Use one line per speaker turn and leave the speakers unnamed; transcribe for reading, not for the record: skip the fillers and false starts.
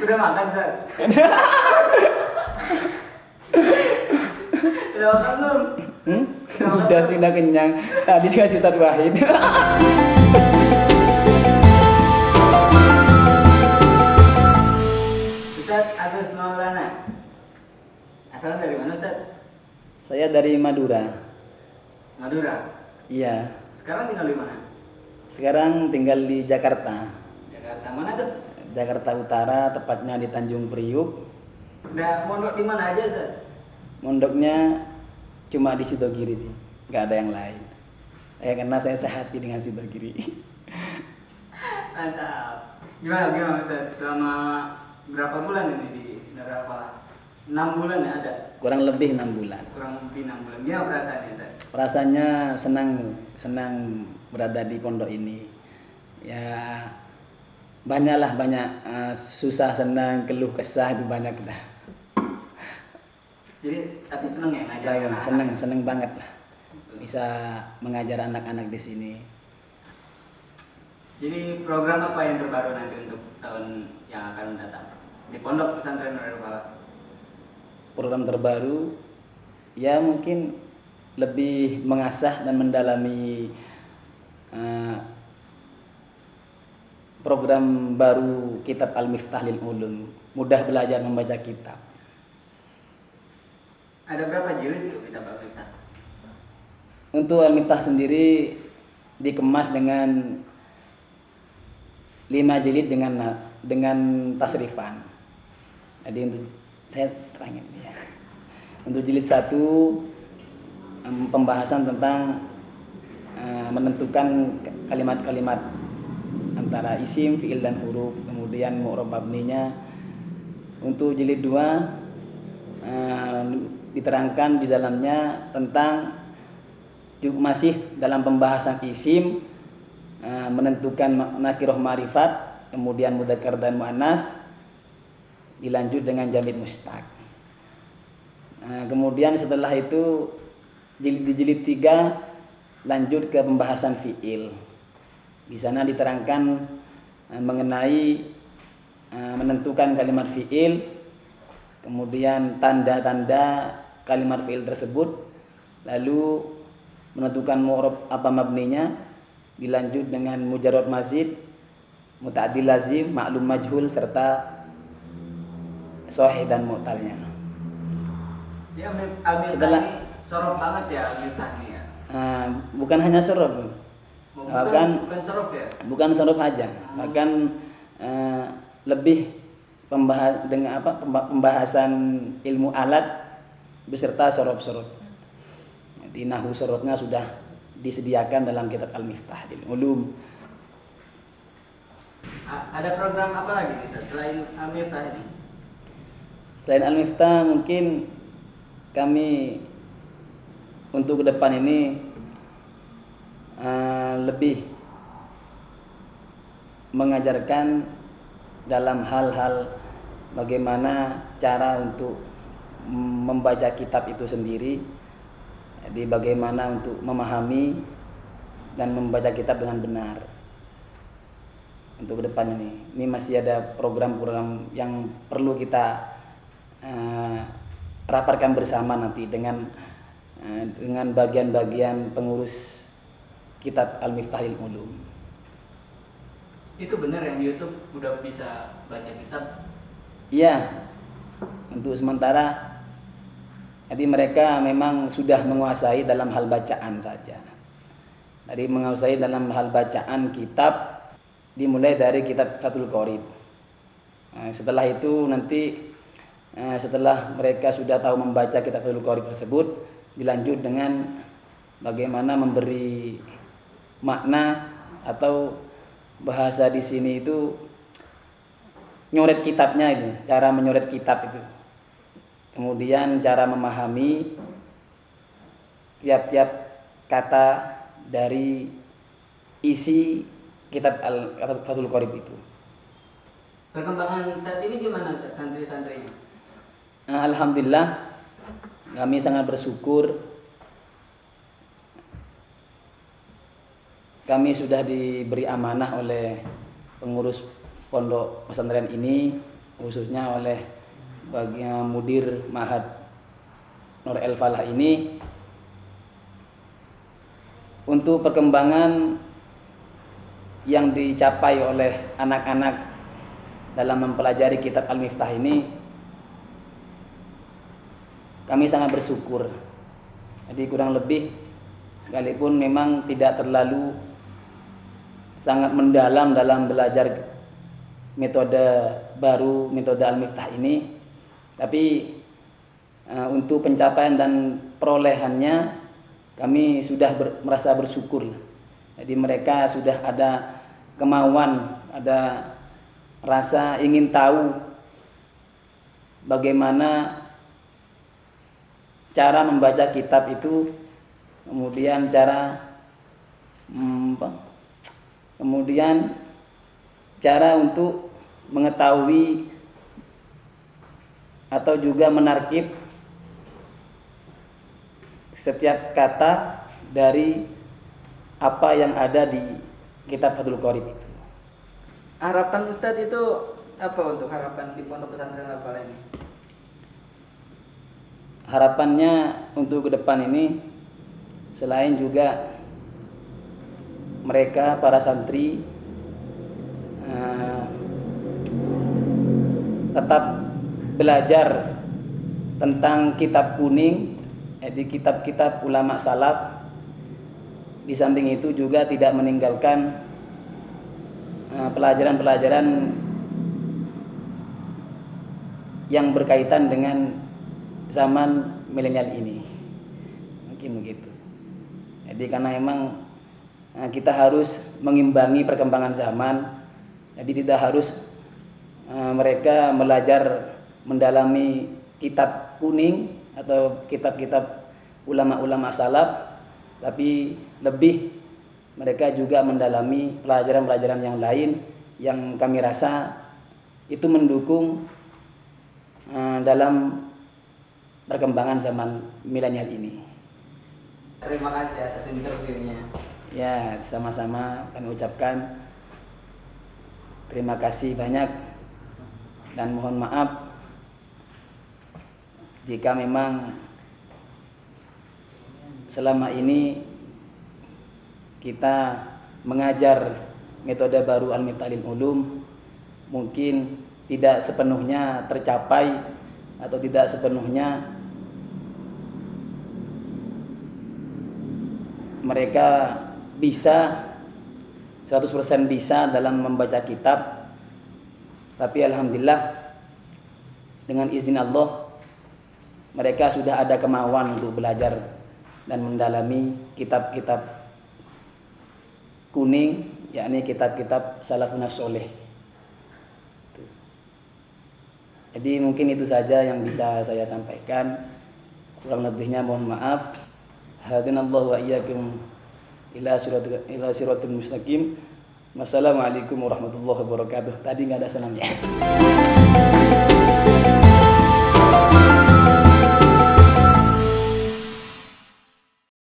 Udah makan, Sat? Udah makan belum?
Udah sih, udah kenyang. Tadi dikasih Ustaz Wahid.
Ustaz Agus Maulana. Asalnya dari mana, Ustaz?
Saya dari Madura.
Madura.
Iya.
Sekarang tinggal di mana?
Sekarang tinggal di Jakarta.
Jakarta. Mana tuh?
Jakarta Utara, tepatnya di Tanjung Priuk.
Udah mondok di mana aja, Ustaz?
Mondoknya cuma di Sidogiri sih, nggak ada yang lain. Karena saya sehati dengan Sidogiri.
Mantap. Gimana Ustaz? Selama berapa bulan ini di Darul Falah? 6 bulan ya ada?
Kurang lebih 6 bulan.
Kurang lebih 6 bulan. Gimana perasaannya, Ustaz?
Rasanya senang berada di pondok ini. Ya banyak susah, senang, keluh kesah itu banyak lah.
Jadi tapi seneng ya ngajar anak-anak?
Seneng banget lah bisa mengajar anak-anak di sini.
Jadi program apa yang terbaru nanti untuk tahun yang akan datang di Pondok Pesantren Darul Falah?
Program terbaru ya mungkin lebih mengasah dan mendalami program baru kitab Al-Miftah lil Ulum, mudah belajar membaca kitab.
Ada berapa jilid tuh kitab Al-Miftah?
Untuk Al-Miftah sendiri dikemas dengan 5 jilid dengan tasrifan. Jadi untuk saya terangin ya. Untuk jilid 1 pembahasan tentang menentukan kalimat-kalimat antara isim, fiil dan huruf, kemudian mu'rab mabninya. Untuk jilid 2 diterangkan di dalamnya tentang masih dalam pembahasan isim, menentukan nakiroh ma'rifat, kemudian mudzakkar dan muannas, dilanjut dengan jamid mustaq. Kemudian setelah itu di jilid 3 lanjut ke pembahasan fiil. Di sana diterangkan mengenai menentukan kalimat fiil, kemudian tanda-tanda kalimat fiil tersebut, lalu menentukan mu'rab apa mabninya, dilanjut dengan mujarrad mazid, muta'addil lazim, ma'lum majhul serta sahih dan mu'talnya.
Ya, Al-Miftah ini sorok banget ya Al-Miftah ini ya.
Bukan hanya sorok,
bukan sorok ya.
Bukan sorok aja, bahkan lebih pembahasan ilmu alat beserta sorok-sorok. Di nahwu soroknya sudah disediakan dalam kitab Al-Miftah lil Ulum.
Ada program apa lagi Ustaz selain Al-Miftah ini?
Selain Al-Miftah mungkin kami untuk ke depan ini lebih mengajarkan dalam hal-hal bagaimana cara untuk membaca kitab itu sendiri. Jadi bagaimana untuk memahami dan membaca kitab dengan benar. Untuk ke depan ini masih ada program-program yang perlu kita rapatkan bersama nanti dengan bagian-bagian pengurus kitab Al-Miftah lil Ulum.
Itu benar yang di YouTube udah bisa baca kitab?
Iya. Untuk sementara jadi mereka memang sudah menguasai dalam hal bacaan saja. Jadi menguasai dalam hal bacaan kitab dimulai dari kitab Fathul Qorib. Setelah itu nanti setelah mereka sudah tahu membaca kitab Fathul Qorib tersebut, dilanjut dengan bagaimana memberi makna atau bahasa di sini itu nyoret kitabnya itu, cara menyoret kitab itu. Kemudian cara memahami tiap-tiap kata dari isi kitab Fathul Qorib itu.
Perkembangan saat ini gimana Ustaz, santri-santrinya?
Alhamdulillah kami sangat bersyukur kami sudah diberi amanah oleh pengurus pondok pesantren ini khususnya oleh bagian mudir Ma'had Nur El Falah ini untuk perkembangan yang dicapai oleh anak-anak dalam mempelajari kitab Al-Miftah ini, kami sangat bersyukur. Jadi kurang lebih, sekalipun memang tidak terlalu sangat mendalam dalam belajar metode baru, metode Al-Miftah ini, tapi untuk pencapaian dan perolehannya kami sudah merasa bersyukur. Jadi mereka sudah ada kemauan, ada rasa ingin tahu bagaimana cara membaca kitab itu, kemudian cara untuk mengetahui atau juga menarkib setiap kata dari apa yang ada di kitab Fathul Qorib itu.
Harapan Ustadz itu apa untuk harapan di Pondok Pesantren Al Falah ini?
Harapannya untuk ke depan ini, selain juga mereka para santri tetap belajar tentang kitab kuning, di kitab-kitab ulama salaf. Di samping itu juga tidak meninggalkan pelajaran-pelajaran yang berkaitan dengan zaman milenial ini. Mungkin begitu. Jadi karena memang kita harus mengimbangi perkembangan zaman. Jadi tidak harus mereka belajar mendalami kitab kuning atau kitab-kitab ulama-ulama salaf, tapi lebih mereka juga mendalami pelajaran-pelajaran yang lain yang kami rasa itu mendukung dalam perkembangan zaman milenial ini.
Terima kasih atas interviewnya.
Ya, sama-sama kami ucapkan terima kasih banyak dan mohon maaf jika memang selama ini kita mengajar metode baru Al-Miftah lil Ulum mungkin tidak sepenuhnya tercapai atau tidak sepenuhnya mereka bisa 100% bisa dalam membaca kitab, tapi alhamdulillah dengan izin Allah mereka sudah ada kemauan untuk belajar dan mendalami kitab-kitab kuning, yakni kitab-kitab salafun sholeh. Jadi mungkin itu saja yang bisa saya sampaikan. Kurang lebihnya mohon maaf. Hadinallahu wa iyyakum ila siratal mustaqim. Wassalamualaikum warahmatullahi wabarakatuh. Tadi nggak ada salamnya.